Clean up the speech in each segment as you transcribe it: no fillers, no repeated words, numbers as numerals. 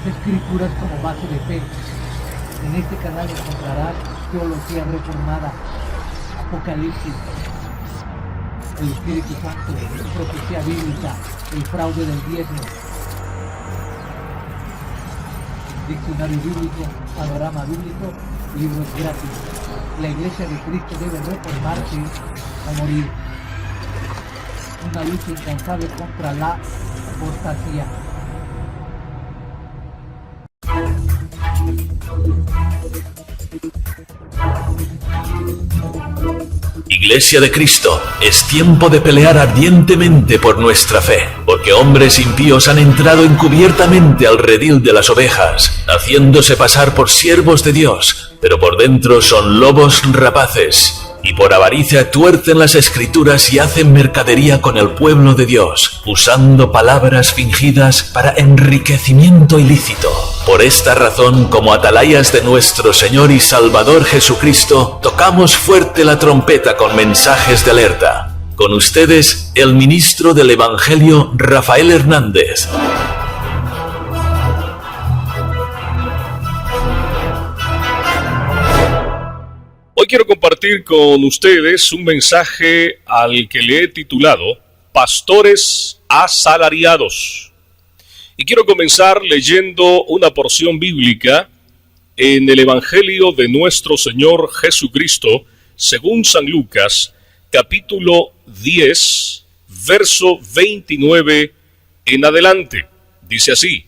Escrituras como base de fe. En este canal encontrarás teología reformada, Apocalipsis, el Espíritu Santo, profecía bíblica, el fraude del diezmo, diccionario bíblico, panorama bíblico, libros gratis. La Iglesia de Cristo debe reformarse o morir. Una lucha incansable contra la apostasía. Iglesia de Cristo, es tiempo de pelear ardientemente por nuestra fe, porque hombres impíos han entrado encubiertamente al redil de las ovejas, haciéndose pasar por siervos de Dios, pero por dentro son lobos rapaces, y por avaricia tuercen las Escrituras y hacen mercadería con el pueblo de Dios, usando palabras fingidas para enriquecimiento ilícito. Por esta razón, como atalayas de nuestro Señor y Salvador Jesucristo, tocamos fuerte la trompeta con mensajes de alerta. Con ustedes, el ministro del Evangelio, Rafael Hernández. Hoy quiero compartir con ustedes un mensaje al que le he titulado Pastores Asalariados. Y quiero comenzar leyendo una porción bíblica en el Evangelio de nuestro Señor Jesucristo, según San Lucas, capítulo 10, verso 29 en adelante. Dice así: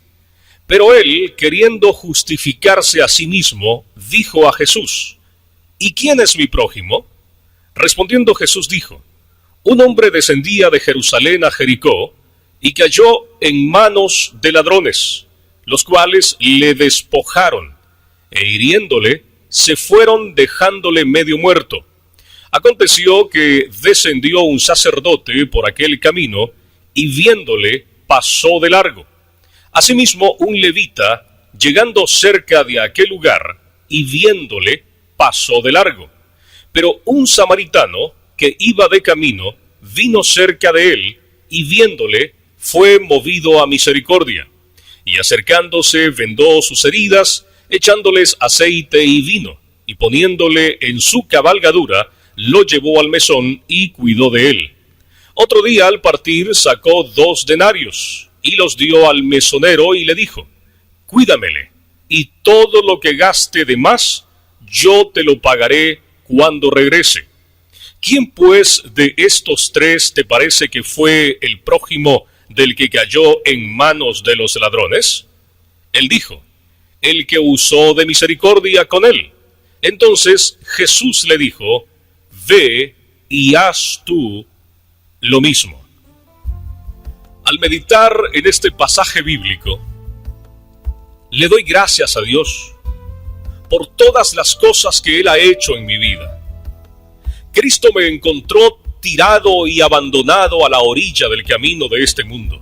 Pero él, queriendo justificarse a sí mismo, dijo a Jesús: ¿Y quién es mi prójimo? Respondiendo Jesús dijo: Un hombre descendía de Jerusalén a Jericó y cayó en manos de ladrones, los cuales le despojaron, e hiriéndole, se fueron dejándole medio muerto. Aconteció que descendió un sacerdote por aquel camino, y viéndole, pasó de largo. Asimismo, un levita, llegando cerca de aquel lugar, y viéndole, pasó de largo. Pero un samaritano, que iba de camino, vino cerca de él, y viéndole, fue movido a misericordia. Y acercándose, vendó sus heridas, echándoles aceite y vino, y poniéndole en su cabalgadura, lo llevó al mesón y cuidó de él. Otro día al partir sacó 2 denarios, y los dio al mesonero y le dijo: Cuídamele, y todo lo que gaste de más, yo te lo pagaré cuando regrese. ¿Quién pues de estos 3 te parece que fue el prójimo del que cayó en manos de los ladrones? Él dijo: el que usó de misericordia con él. Entonces Jesús le dijo: Ve y haz tú lo mismo. Al meditar en este pasaje bíblico, le doy gracias a Dios por todas las cosas que Él ha hecho en mi vida. Cristo me encontró tirado y abandonado a la orilla del camino de este mundo,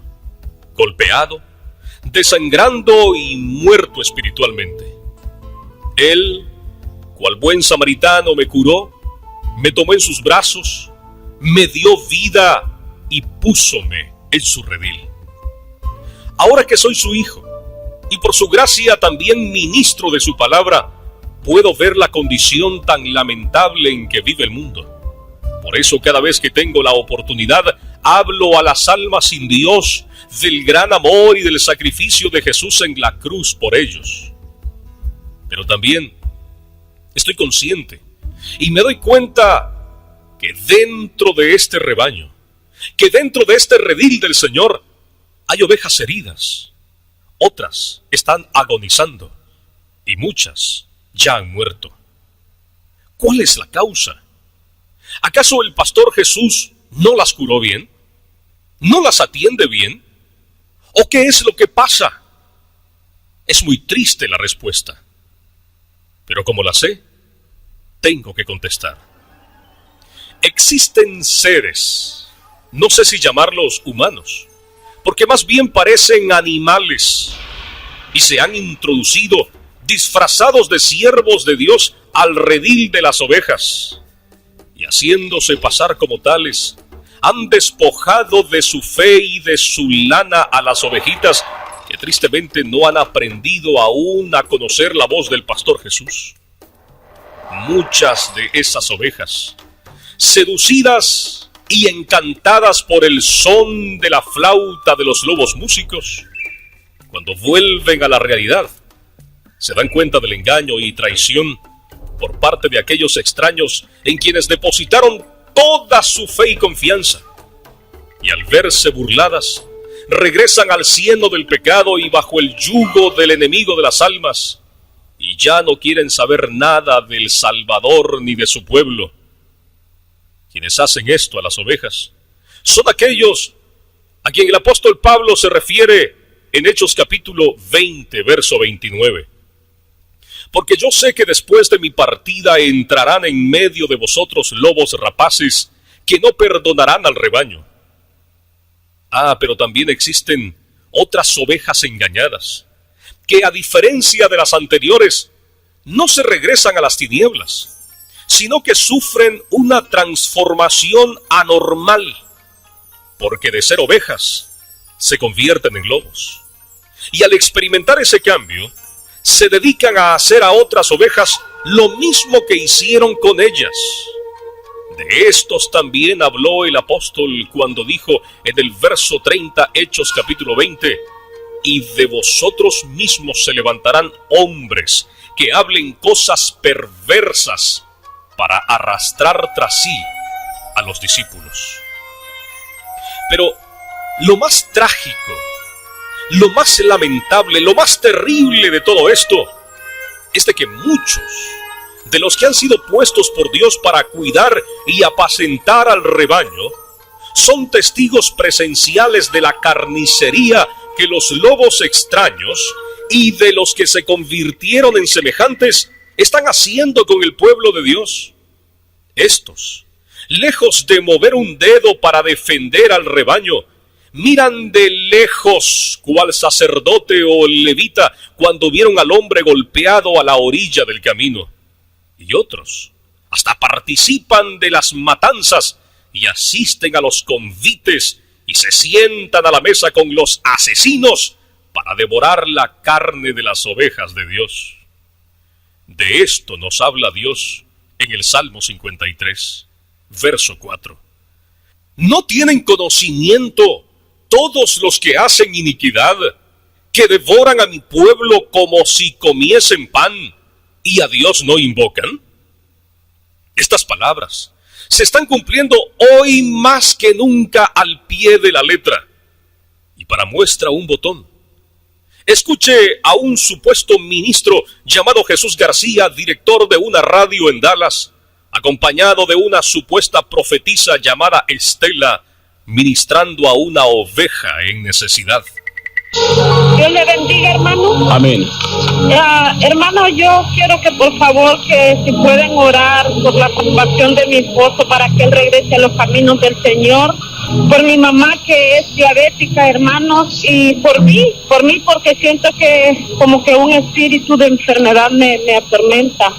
golpeado, desangrando y muerto espiritualmente. Él, cual buen samaritano, me curó, me tomó en sus brazos, me dio vida y púsome en su redil. Ahora que soy su hijo, y por su gracia también ministro de su palabra, puedo ver la condición tan lamentable en que vive el mundo. Por eso cada vez que tengo la oportunidad, hablo a las almas sin Dios del gran amor y del sacrificio de Jesús en la cruz por ellos. Pero también estoy consciente y me doy cuenta que dentro de este rebaño, que dentro de este redil del Señor, hay ovejas heridas. Otras están agonizando y muchas ya han muerto. ¿Cuál es la causa? ¿Acaso el pastor Jesús no las curó bien? ¿No las atiende bien? ¿O qué es lo que pasa? Es muy triste la respuesta. Pero como la sé, tengo que contestar. Existen seres, no sé si llamarlos humanos, porque más bien parecen animales, y se han introducido disfrazados de siervos de Dios al redil de las ovejas, y haciéndose pasar como tales, han despojado de su fe y de su lana a las ovejitas, que tristemente no han aprendido aún a conocer la voz del pastor Jesús. Muchas de esas ovejas, seducidas y encantadas por el son de la flauta de los lobos músicos, cuando vuelven a la realidad, se dan cuenta del engaño y traición por parte de aquellos extraños en quienes depositaron toda su fe y confianza. Y al verse burladas, regresan al cieno del pecado y bajo el yugo del enemigo de las almas, y ya no quieren saber nada del Salvador ni de su pueblo. Quienes hacen esto a las ovejas son aquellos a quien el apóstol Pablo se refiere en Hechos capítulo 20, verso 29. Porque yo sé que después de mi partida entrarán en medio de vosotros lobos rapaces que no perdonarán al rebaño. Pero también existen otras ovejas engañadas, que a diferencia de las anteriores, no se regresan a las tinieblas, sino que sufren una transformación anormal, porque de ser ovejas se convierten en lobos. Y al experimentar ese cambio, se dedican a hacer a otras ovejas lo mismo que hicieron con ellas. De estos también habló el apóstol cuando dijo en el verso 30, Hechos capítulo 20, y de vosotros mismos se levantarán hombres que hablen cosas perversas para arrastrar tras sí a los discípulos. Pero lo más trágico, lo más lamentable, lo más terrible de todo esto es de que muchos de los que han sido puestos por Dios para cuidar y apacentar al rebaño son testigos presenciales de la carnicería que los lobos extraños y de los que se convirtieron en semejantes están haciendo con el pueblo de Dios. Estos, lejos de mover un dedo para defender al rebaño, miran de lejos cual sacerdote o levita cuando vieron al hombre golpeado a la orilla del camino. Y otros hasta participan de las matanzas y asisten a los convites y se sientan a la mesa con los asesinos para devorar la carne de las ovejas de Dios. De esto nos habla Dios en el Salmo 53, verso 4. ¿No tienen conocimiento todos los que hacen iniquidad, que devoran a mi pueblo como si comiesen pan y a Dios no invocan? Estas palabras se están cumpliendo hoy más que nunca al pie de la letra. Y para muestra un botón, escuche a un supuesto ministro llamado Jesús García, director de una radio en Dallas, acompañado de una supuesta profetisa llamada Estela, ministrando a una oveja en necesidad. Dios le bendiga, hermano. Amén. Hermano, yo quiero que por favor que si pueden orar por la salvación de mi esposo para que él regrese a los caminos del Señor, por mi mamá que es diabética, hermanos, y por mí porque siento que como que un espíritu de enfermedad me atormenta.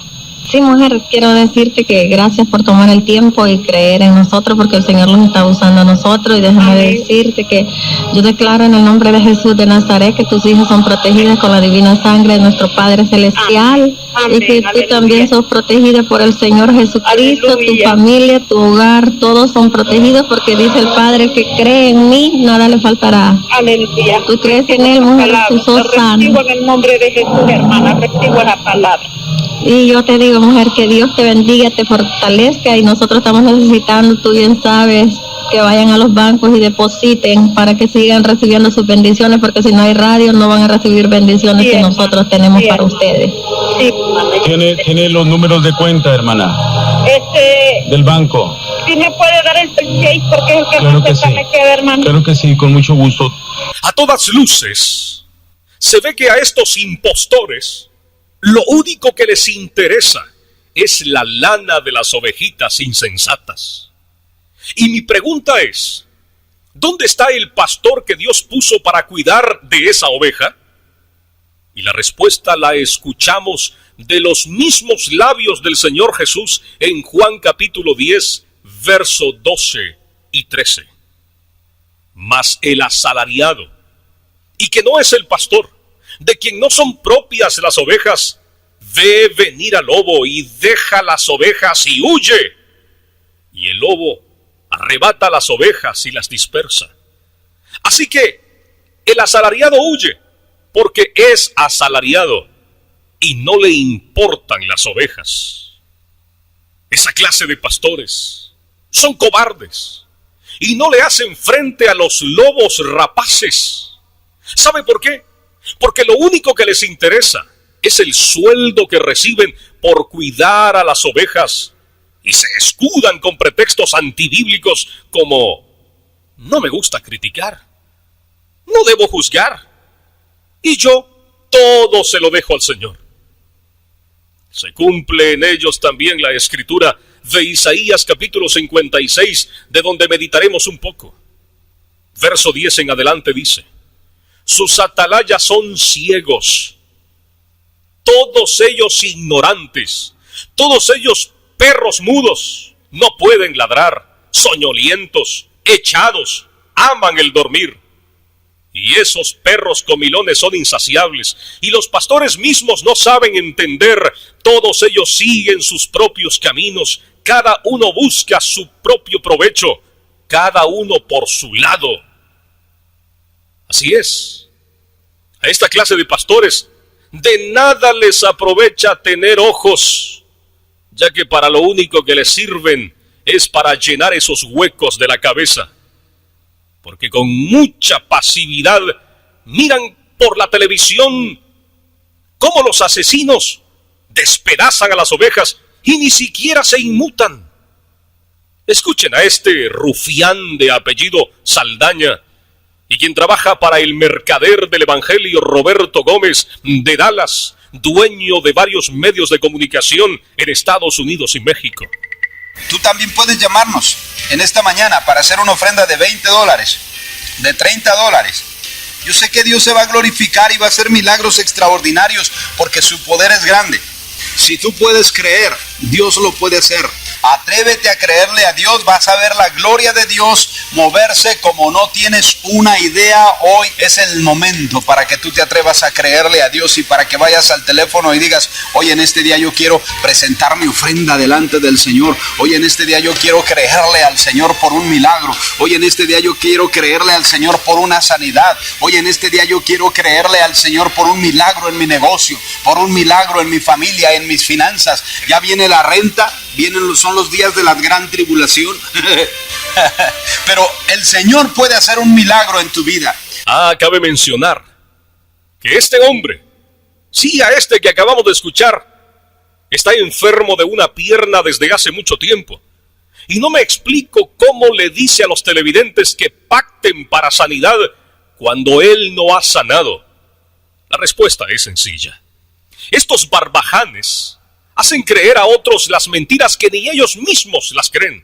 Sí, mujer, quiero decirte que gracias por tomar el tiempo y creer en nosotros, porque el Señor nos está usando a nosotros. Y déjame decirte que yo declaro en el nombre de Jesús de Nazaret que tus hijos son protegidos con la divina sangre de nuestro Padre Celestial. Amén. Y que tú también sos protegida por el Señor Jesucristo. Aleluya. Tu familia, tu hogar, todos son protegidos, porque dice el Padre que cree en mí, nada le faltará. Aleluya. Tú crees en Él, mujer, tú sos sana. Recibo en el nombre de Jesús, hermana, recibo la palabra. Y yo te digo, mujer, que Dios te bendiga, te fortalezca, y nosotros estamos necesitando, tú bien sabes, que vayan a los bancos y depositen para que sigan recibiendo sus bendiciones, porque si no hay radio no van a recibir bendiciones que nosotros tenemos para ustedes. Sí, ¿Tiene los números de cuenta, hermana? Del banco. ¿Sí me puede dar el 6 porque es el que claro más cerca me queda, hermano? Claro que sí, con mucho gusto. A todas luces, se ve que a estos impostores lo único que les interesa es la lana de las ovejitas insensatas. Y mi pregunta es, ¿dónde está el pastor que Dios puso para cuidar de esa oveja? Y la respuesta la escuchamos de los mismos labios del Señor Jesús en Juan capítulo 10, verso 12 y 13. Mas el asalariado, y que no es el pastor, de quien no son propias las ovejas, ve venir al lobo y deja las ovejas y huye. Y el lobo arrebata las ovejas y las dispersa. Así que el asalariado huye, porque es asalariado y no le importan las ovejas. Esa clase de pastores son cobardes y no le hacen frente a los lobos rapaces. ¿Sabe por qué? Porque lo único que les interesa es el sueldo que reciben por cuidar a las ovejas y se escudan con pretextos antibíblicos como: no me gusta criticar, no debo juzgar, y yo todo se lo dejo al Señor. Se cumple en ellos también la escritura de Isaías capítulo 56, de donde meditaremos un poco. Verso 10 en adelante dice: sus atalayas son ciegos, todos ellos ignorantes, todos ellos perros mudos, no pueden ladrar, soñolientos, echados, aman el dormir. Y esos perros comilones son insaciables, y los pastores mismos no saben entender. Todos ellos siguen sus propios caminos, cada uno busca su propio provecho, cada uno por su lado. Así es. A esta clase de pastores de nada les aprovecha tener ojos, ya que para lo único que les sirven es para llenar esos huecos de la cabeza. Porque con mucha pasividad miran por la televisión cómo los asesinos despedazan a las ovejas y ni siquiera se inmutan. Escuchen a este rufián de apellido Saldaña, y quien trabaja para el mercader del Evangelio Roberto Gómez de Dallas, dueño de varios medios de comunicación en Estados Unidos y México. Tú también puedes llamarnos en esta mañana para hacer una ofrenda de $20, de $30. Yo sé que Dios se va a glorificar y va a hacer milagros extraordinarios porque su poder es grande. Si tú puedes creer, Dios lo puede hacer. Atrévete a creerle a Dios, vas a ver la gloria de Dios moverse como no tienes una idea. Hoy es el momento para que tú te atrevas a creerle a Dios y para que vayas al teléfono y digas: hoy en este día yo quiero presentar mi ofrenda delante del Señor. Hoy en este día yo quiero creerle al Señor por un milagro. Hoy en este día yo quiero creerle al Señor por una sanidad. Hoy en este día yo quiero creerle al Señor por un milagro en mi negocio, por un milagro en mi familia, en mis finanzas. Ya viene la renta, son los días de la gran tribulación. Pero el Señor puede hacer un milagro en tu vida. Cabe mencionar que este hombre, sí, a este que acabamos de escuchar, está enfermo de una pierna desde hace mucho tiempo. Y no me explico cómo le dice a los televidentes que pacten para sanidad cuando él no ha sanado. La respuesta es sencilla. Estos barbajanes hacen creer a otros las mentiras que ni ellos mismos las creen.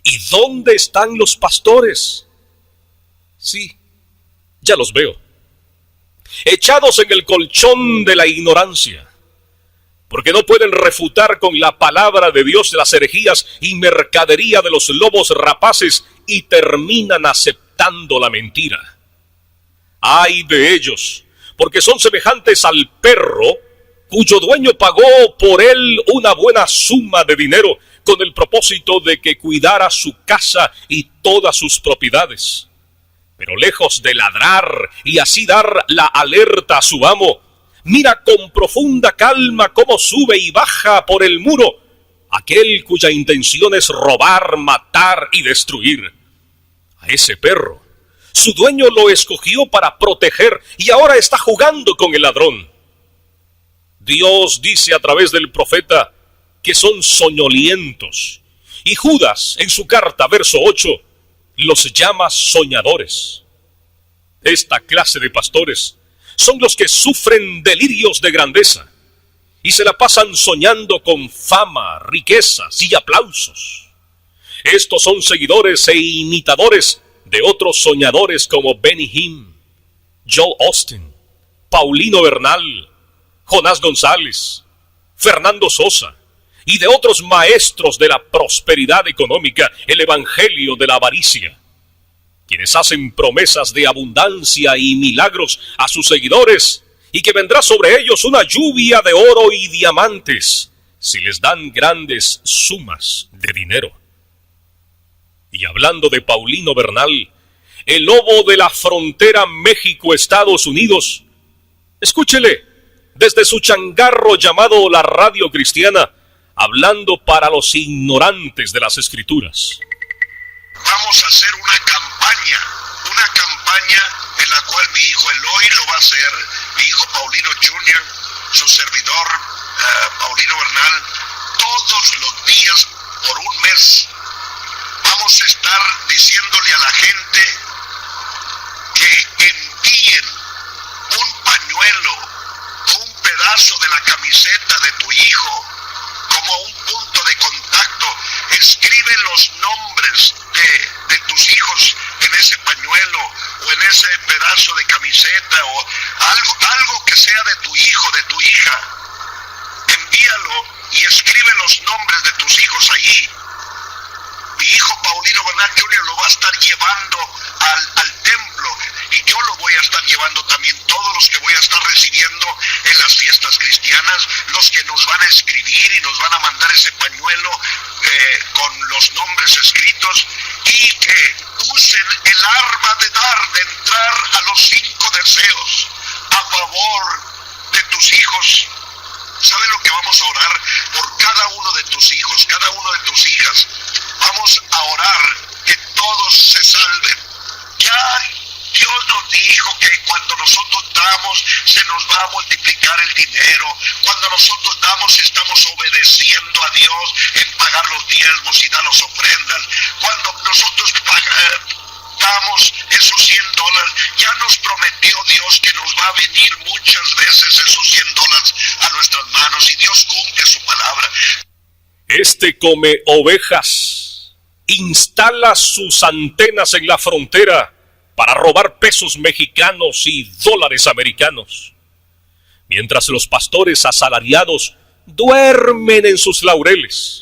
¿Y dónde están los pastores? Sí, ya los veo. Echados en el colchón de la ignorancia, porque no pueden refutar con la palabra de Dios las herejías y mercadería de los lobos rapaces y terminan aceptando la mentira. ¡Ay de ellos! Porque son semejantes al perro cuyo dueño pagó por él una buena suma de dinero con el propósito de que cuidara su casa y todas sus propiedades. Pero lejos de ladrar y así dar la alerta a su amo, mira con profunda calma cómo sube y baja por el muro aquel cuya intención es robar, matar y destruir. A ese perro su dueño lo escogió para proteger y ahora está jugando con el ladrón. Dios dice a través del profeta que son soñolientos. Y Judas, en su carta, verso 8, los llama soñadores. Esta clase de pastores son los que sufren delirios de grandeza y se la pasan soñando con fama, riquezas y aplausos. Estos son seguidores e imitadores de otros soñadores como Benny Hinn, Joel Austin, Paulino Bernal, Jonás González, Fernando Sosa y de otros maestros de la prosperidad económica, el evangelio de la avaricia. quienes hacen promesas de abundancia y milagros a sus seguidores, y que vendrá sobre ellos una lluvia de oro y diamantes si les dan grandes sumas de dinero. Y hablando de Paulino Bernal, el lobo de la frontera México-Estados Unidos, escúchele desde su changarro llamado la Radio Cristiana, hablando para los ignorantes de las Escrituras. Vamos a hacer una campaña en la cual mi hijo Eloy lo va a hacer, mi hijo Paulino Jr., su servidor Paulino Bernal, todos los días por un mes. Vamos a estar diciéndole a la gente que envíen un pañuelo o un pedazo de la camiseta de tu hijo como un punto de contacto. Escribe los nombres de tus hijos en ese pañuelo o en ese pedazo de camiseta o algo que sea de tu hijo, de tu hija. Envíalo y escribe los nombres de tus hijos allí. Mi hijo Paulino Bernal Jr. lo va a estar llevando al templo, y yo lo voy a estar llevando también, todos los que voy a estar recibiendo en las fiestas cristianas, los que nos van a escribir y nos van a mandar ese pañuelo con los nombres escritos, y que usen el arma de entrar a los 5 deseos a favor de tus hijos. ¿Sabe lo que vamos a orar? Por cada uno de tus hijos, cada uno de tus hijas. Vamos a orar que todos se salven. Ya Dios nos dijo que cuando nosotros damos, se nos va a multiplicar el dinero. Cuando nosotros damos, estamos obedeciendo a Dios en pagar los diezmos y dar las ofrendas. Cuando nosotros damos esos $100, ya nos prometió Dios que nos va a venir muchas veces esos $100 a nuestras manos, y Dios cumple su palabra. Este come ovejas, instala sus antenas en la frontera para robar pesos mexicanos y dólares americanos, mientras los pastores asalariados duermen en sus laureles.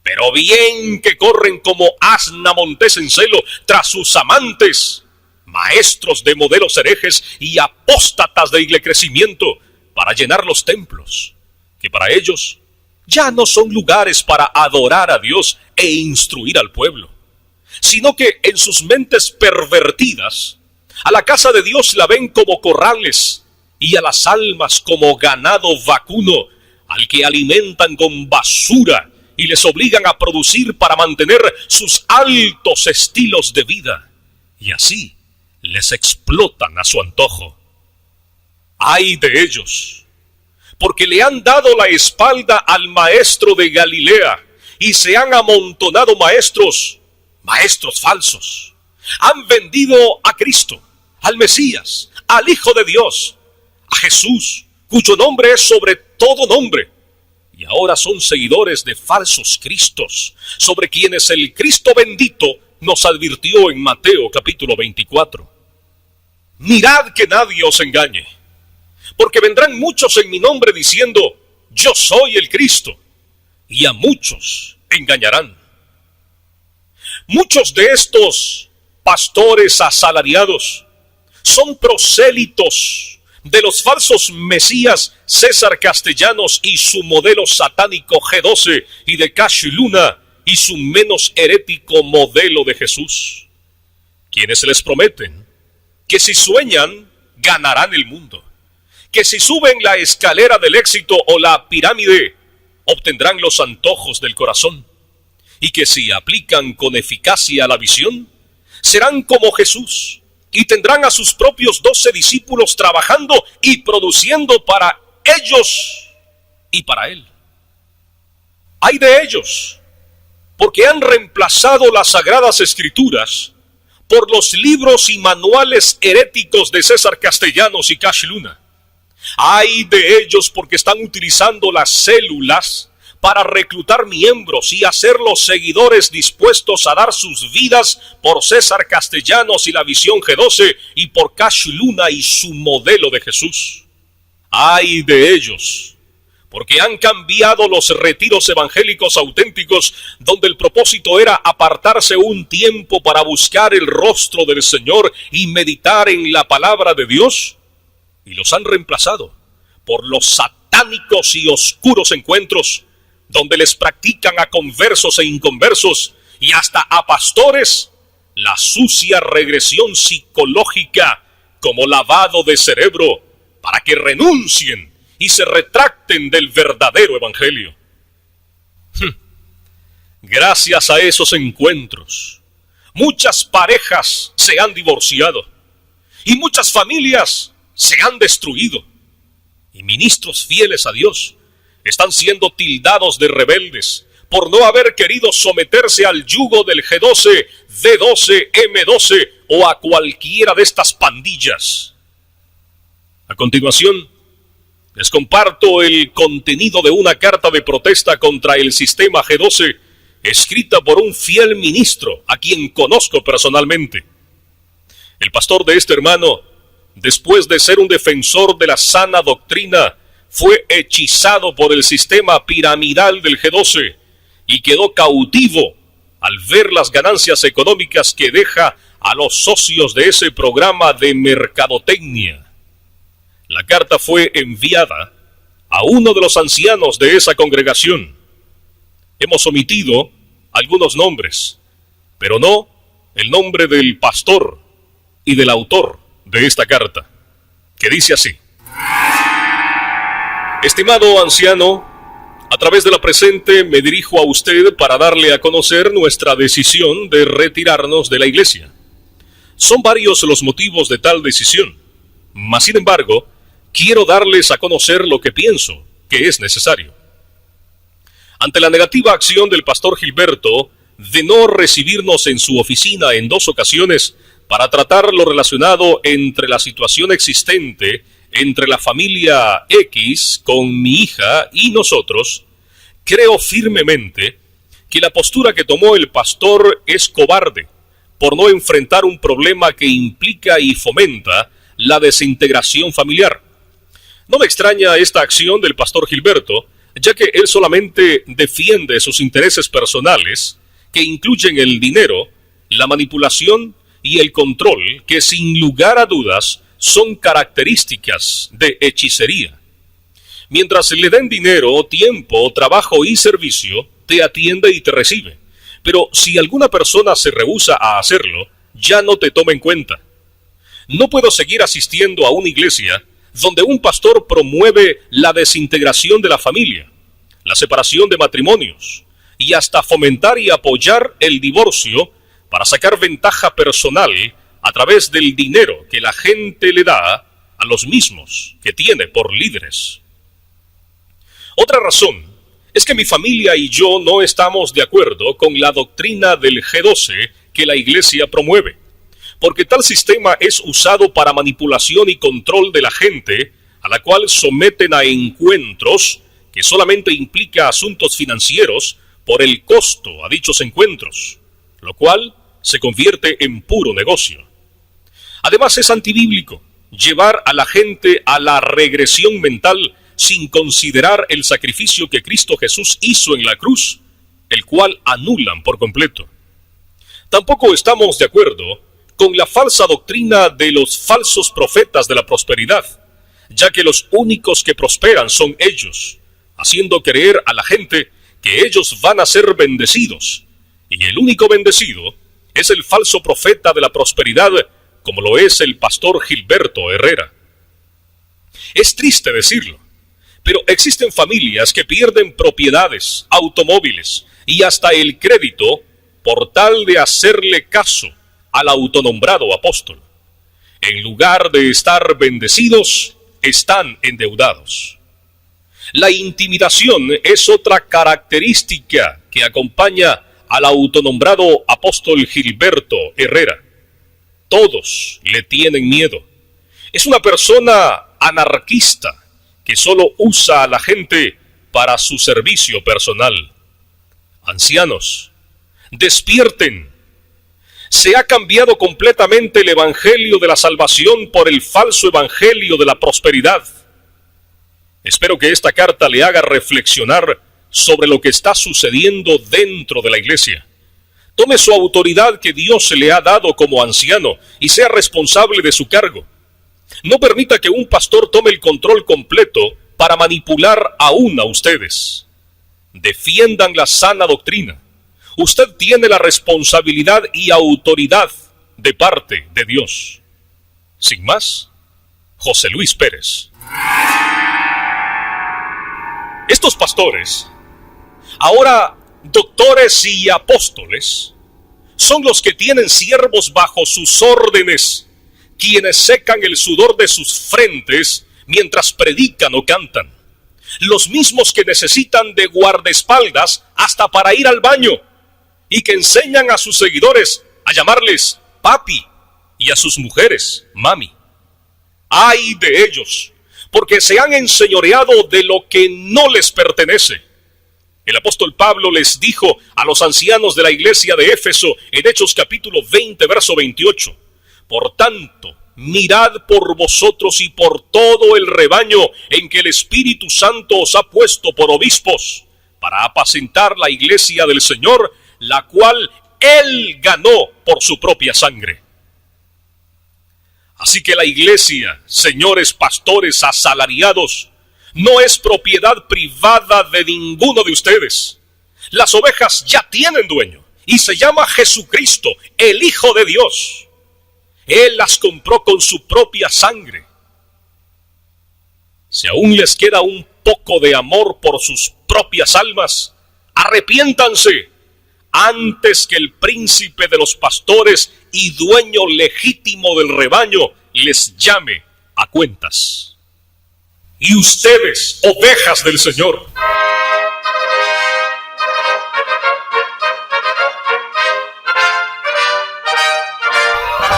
Pero bien que corren como asna montés en celo tras sus amantes, maestros de modelos herejes y apóstatas de crecimiento, para llenar los templos, que para ellos ya no son lugares para adorar a Dios e instruir al pueblo, sino que en sus mentes pervertidas, a la casa de Dios la ven como corrales y a las almas como ganado vacuno, al que alimentan con basura y les obligan a producir para mantener sus altos estilos de vida, y así les explotan a su antojo. ¡Ay de ellos! Porque le han dado la espalda al maestro de Galilea, y se han amontonado maestros falsos. Han vendido a Cristo, al Mesías, al Hijo de Dios, a Jesús, cuyo nombre es sobre todo nombre. Y ahora son seguidores de falsos cristos, sobre quienes el Cristo bendito nos advirtió en Mateo capítulo 24. Mirad que nadie os engañe, porque vendrán muchos en mi nombre diciendo, yo soy el Cristo, y a muchos engañarán. Muchos de estos pastores asalariados son prosélitos de los falsos mesías César Castellanos y su modelo satánico G12, y de Cash Luna y su menos herético modelo de Jesús, quienes les prometen que si sueñan ganarán el mundo, que si suben la escalera del éxito o la pirámide obtendrán los antojos del corazón, y que si aplican con eficacia la visión serán como Jesús y tendrán a sus propios 12 discípulos trabajando y produciendo para ellos y para Él. ¡Ay de ellos! Porque han reemplazado las Sagradas Escrituras por los libros y manuales heréticos de César Castellanos y Cash Luna. ¡Ay de ellos! Porque están utilizando las células para reclutar miembros y hacerlos seguidores dispuestos a dar sus vidas por César Castellanos y la visión G12 y por Cash Luna y su modelo de Jesús. ¡Ay de ellos! porque han cambiado los retiros evangélicos auténticos, donde el propósito era apartarse un tiempo para buscar el rostro del Señor y meditar en la palabra de Dios, y los han reemplazado por los satánicos y oscuros encuentros, donde les practican a conversos e inconversos y hasta a pastores la sucia regresión psicológica como lavado de cerebro para que renuncien y se retracten del verdadero evangelio. Gracias a esos encuentros, muchas parejas se han divorciado y muchas familias se han destruido, y ministros fieles a Dios están siendo tildados de rebeldes por no haber querido someterse al yugo del G12, D12, M12 o a cualquiera de estas pandillas. A continuación, les comparto el contenido de una carta de protesta contra el sistema G12, escrita por un fiel ministro a quien conozco personalmente. El pastor de este hermano, después de ser un defensor de la sana doctrina, fue hechizado por el sistema piramidal del G12 y quedó cautivo al ver las ganancias económicas que deja a los socios de ese programa de mercadotecnia. La carta fue enviada a uno de los ancianos de esa congregación. Hemos omitido algunos nombres, pero no el nombre del pastor y del autor de esta carta, que dice así: Estimado anciano, a través de la presente me dirijo a usted para darle a conocer nuestra decisión de retirarnos de la iglesia. Son varios los motivos de tal decisión, mas sin embargo, quiero darles a conocer lo que pienso que es necesario. Ante la negativa acción del pastor Gilberto de no recibirnos en su oficina en 2 ocasiones para tratar lo relacionado entre la situación existente entre la familia X con mi hija y nosotros, creo firmemente que la postura que tomó el pastor es cobarde por no enfrentar un problema que implica y fomenta la desintegración familiar. No me extraña esta acción del pastor Gilberto, ya que él solamente defiende sus intereses personales, que incluyen el dinero, la manipulación y el control, que sin lugar a dudas son características de hechicería. Mientras le den dinero, tiempo, trabajo y servicio, te atiende y te recibe. Pero si alguna persona se rehúsa a hacerlo, ya no te toma en cuenta. No puedo seguir asistiendo a una iglesia donde un pastor promueve la desintegración de la familia, la separación de matrimonios y hasta fomentar y apoyar el divorcio para sacar ventaja personal a través del dinero que la gente le da a los mismos que tiene por líderes. Otra razón es que mi familia y yo no estamos de acuerdo con la doctrina del G12 que la iglesia promueve, porque tal sistema es usado para manipulación y control de la gente, a la cual someten a encuentros que solamente implica asuntos financieros por el costo a dichos encuentros, lo cual se convierte en puro negocio. Además, es antibíblico llevar a la gente a la regresión mental sin considerar el sacrificio que Cristo Jesús hizo en la cruz, el cual anulan por completo. Tampoco estamos de acuerdo con la falsa doctrina de los falsos profetas de la prosperidad, ya que los únicos que prosperan son ellos, haciendo creer a la gente que ellos van a ser bendecidos, y el único bendecido es el falso profeta de la prosperidad, como lo es el pastor Gilberto Herrera. Es triste decirlo, pero existen familias que pierden propiedades, automóviles y hasta el crédito por tal de hacerle caso al autonombrado apóstol. En lugar de estar bendecidos, están endeudados. La intimidación es otra característica que acompaña al autonombrado apóstol Gilberto Herrera. Todos le tienen miedo. Es una persona anarquista que solo usa a la gente para su servicio personal. Ancianos, despierten. Se ha cambiado completamente el evangelio de la salvación por el falso evangelio de la prosperidad. Espero que esta carta le haga reflexionar sobre lo que está sucediendo dentro de la iglesia. Tome su autoridad que Dios se le ha dado como anciano y sea responsable de su cargo. No permita que un pastor tome el control completo para manipular aún a ustedes. Defiendan la sana doctrina. Usted tiene la responsabilidad y autoridad de parte de Dios. Sin más, José Luis Pérez. Estos pastores, ahora doctores y apóstoles, son los que tienen siervos bajo sus órdenes, quienes secan el sudor de sus frentes mientras predican o cantan. Los mismos que necesitan de guardaespaldas hasta para ir al baño y que enseñan a sus seguidores a llamarles papi y a sus mujeres mami. ¡Ay de ellos! Porque se han enseñoreado de lo que no les pertenece. El apóstol Pablo les dijo a los ancianos de la iglesia de Éfeso en Hechos capítulo 20, verso 28, por tanto, mirad por vosotros y por todo el rebaño en que el Espíritu Santo os ha puesto por obispos, para apacentar la iglesia del Señor, la cual Él ganó por su propia sangre. Así que la iglesia, señores pastores asalariados, no es propiedad privada de ninguno de ustedes. Las ovejas ya tienen dueño y se llama Jesucristo, el Hijo de Dios. Él las compró con su propia sangre. Si aún les queda un poco de amor por sus propias almas, arrepiéntanse antes que el príncipe de los pastores y dueño legítimo del rebaño les llame a cuentas. Y ustedes, ovejas del Señor,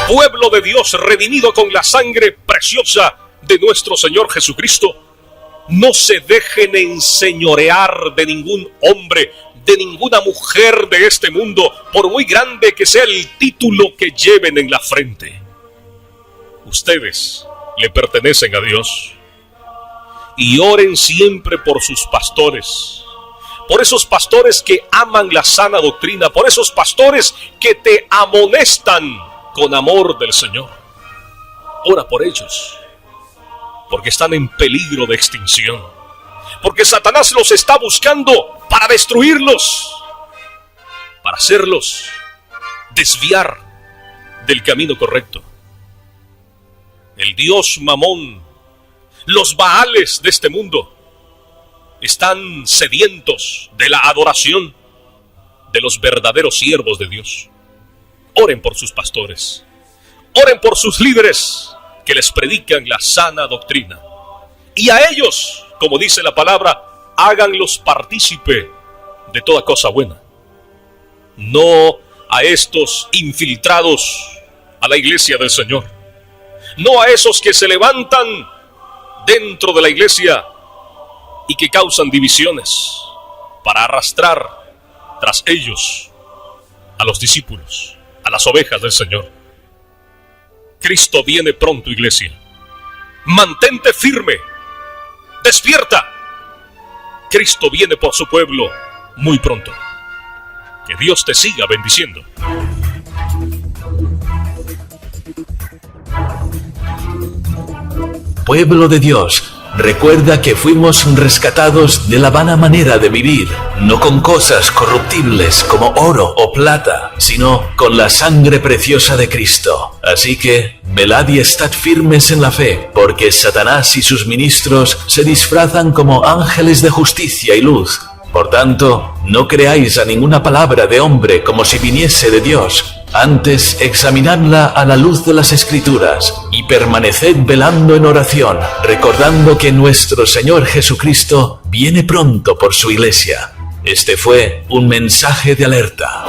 pueblo de Dios redimido con la sangre preciosa de nuestro Señor Jesucristo, no se dejen enseñorear de ningún hombre, de ninguna mujer de este mundo, por muy grande que sea el título que lleven en la frente. Ustedes le pertenecen a Dios. Y oren siempre por sus pastores, por esos pastores que aman la sana doctrina, por esos pastores que te amonestan con amor del Señor. Ora por ellos, porque están en peligro de extinción, porque Satanás los está buscando para destruirlos, para hacerlos desviar del camino correcto. El dios Mamón, los Baales de este mundo, están sedientos de la adoración de los verdaderos siervos de Dios. Oren por sus pastores, oren por sus líderes que les predican la sana doctrina. Y a ellos, como dice la palabra, háganlos partícipe de toda cosa buena. No a estos infiltrados a la iglesia del Señor. No a esos que se levantan dentro de la iglesia y que causan divisiones para arrastrar tras ellos a los discípulos, a las ovejas del Señor. Cristo viene pronto, iglesia. Mantente firme. Despierta. Cristo viene por su pueblo muy pronto. Que Dios te siga bendiciendo. Pueblo de Dios, recuerda que fuimos rescatados de la vana manera de vivir, no con cosas corruptibles como oro o plata, sino con la sangre preciosa de Cristo. Así que, velad y estad firmes en la fe, porque Satanás y sus ministros se disfrazan como ángeles de justicia y luz. Por tanto, no creáis a ninguna palabra de hombre como si viniese de Dios. Antes, examinadla a la luz de las Escrituras y permaneced velando en oración, recordando que nuestro Señor Jesucristo viene pronto por su iglesia. Este fue un mensaje de alerta.